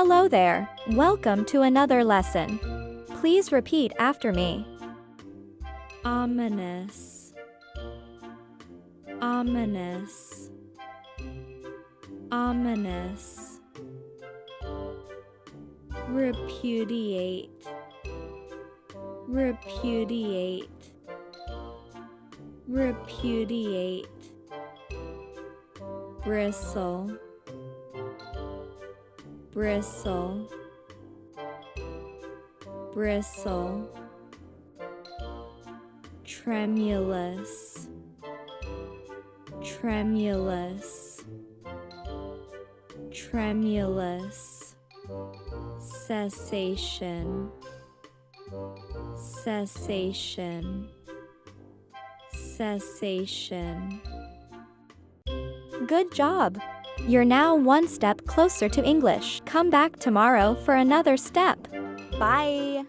Hello there. Welcome to another lesson. Please repeat after me. Ominous. Ominous. Ominous. Repudiate. Repudiate. Repudiate. Bristle. Bristle. Bristle. Tremulous. Tremulous. Tremulous. Cessation. Cessation. Cessation. Good job! You're now one step closer to English. Come back tomorrow for another step. Bye!